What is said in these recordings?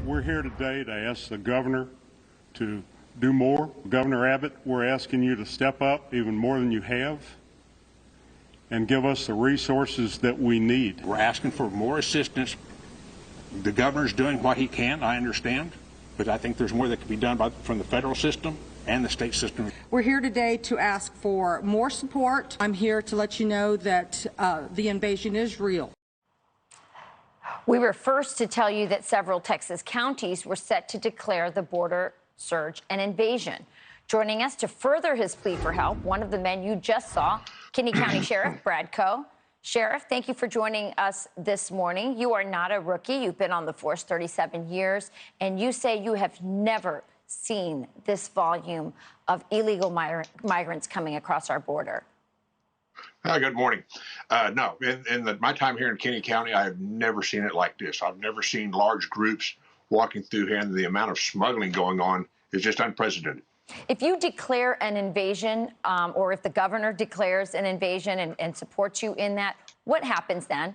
We're here today to ask the governor to do more. Governor Abbott, we're asking you to step up even more than you have and give us the resources that we need. We're asking for more assistance. The governor's doing what he can, I understand, but I think there's more that can be done from the federal system and the state system. We're here today to ask for more support. I'm here to let you know that the invasion is real. We were first to tell you that several Texas counties were set to declare the border surge an invasion. Joining us to further his plea for help, one of the men you just saw, Kinney County Sheriff Brad Coe. Sheriff, thank you for joining us this morning. You are not a rookie. You've been on the force 37 years, and you say you have never seen this volume of illegal migrants coming across our border. Good morning. No, in my time here in Kinney County, I have never seen it like this. I've never seen large groups walking through here, and the amount of smuggling going on is just unprecedented. If you declare an invasion, or if the governor declares an invasion and supports you in that, what happens then?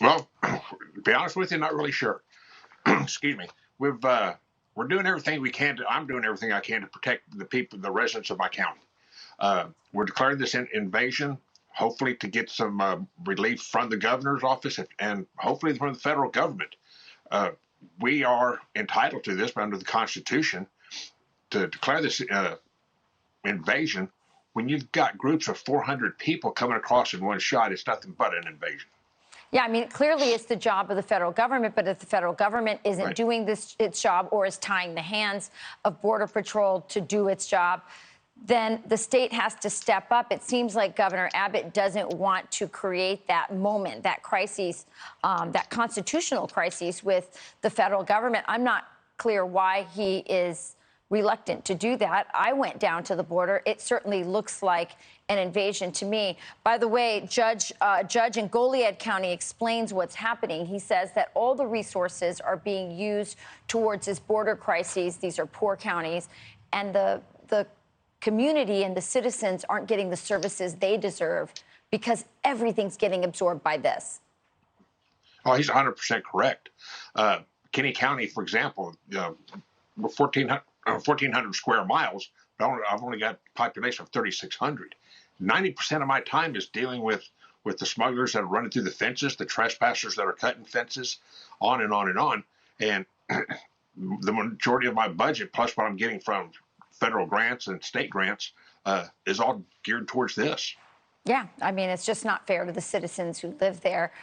Well, to be honest with you, not really sure. Excuse me. We're doing everything we can I'm doing everything I can to protect the people, the residents of my county. We're declaring this invasion, hopefully to get some relief from the governor's office and hopefully from the federal government. We are entitled to this under the Constitution to declare this invasion. When you've got groups of 400 people coming across in one shot, it's nothing but an invasion. Yeah, I mean, clearly it's the job of the federal government, but if the federal government isn't doing its job or is tying the hands of Border Patrol to do its job, then the state has to step up. It seems like Governor Abbott doesn't want to create that moment, that crisis, that constitutional crisis with the federal government. I'm not clear why he is reluctant to do that. I went down to the border. It certainly looks like an invasion to me. By the way, judge in Goliad County explains what's happening. He says that all the resources are being used towards this border crisis. These are poor counties, and the community and the citizens aren't getting the services they deserve because everything's getting absorbed by this. Oh, he's 100% correct. Kinney County, for example, we're 1,400 square miles, but I've only got a population of 3,600. 90% of my time is dealing with the smugglers that are running through the fences, the trespassers that are cutting fences, on and on and on. And the majority of my budget, plus what I'm getting from federal grants and state grants, is all geared towards this. Yeah, I mean, it's just not fair to the citizens who live there.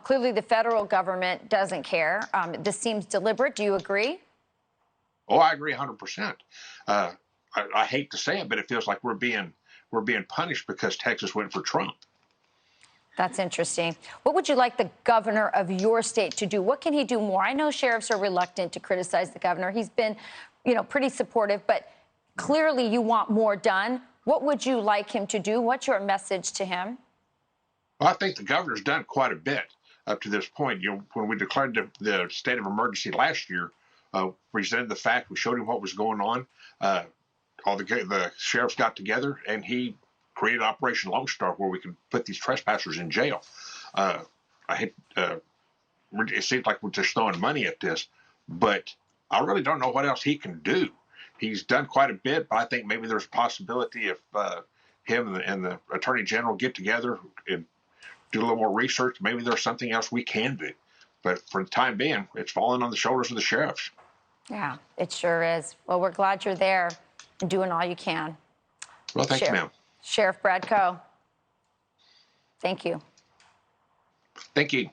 Clearly, the federal government doesn't care. This seems deliberate. Do you agree? Oh, I agree 100%. I hate to say it, but it feels like we're being punished because Texas went for Trump. That's interesting. What would you like the governor of your state to do? What can he do more? I know sheriffs are reluctant to criticize the governor. He's been, pretty supportive, but clearly you want more done. What would you like him to do? What's your message to him? Well, I think the governor's done quite a bit up to this point. When we declared the state of emergency last year, presented the fact, we showed him what was going on. All the sheriffs got together, and he created Operation Lone Star, where we could put these trespassers in jail. It seems like we're just throwing money at this, but I really don't know what else he can do. He's done quite a bit, but I think maybe there's a possibility if him and the Attorney General get together and do a little more research, maybe there's something else we can do. But for the time being, it's falling on the shoulders of the sheriffs. Yeah, it sure is. Well, we're glad you're there and doing all you can. Well, thank you, ma'am. Sheriff Brad Coe, thank you. Thank you.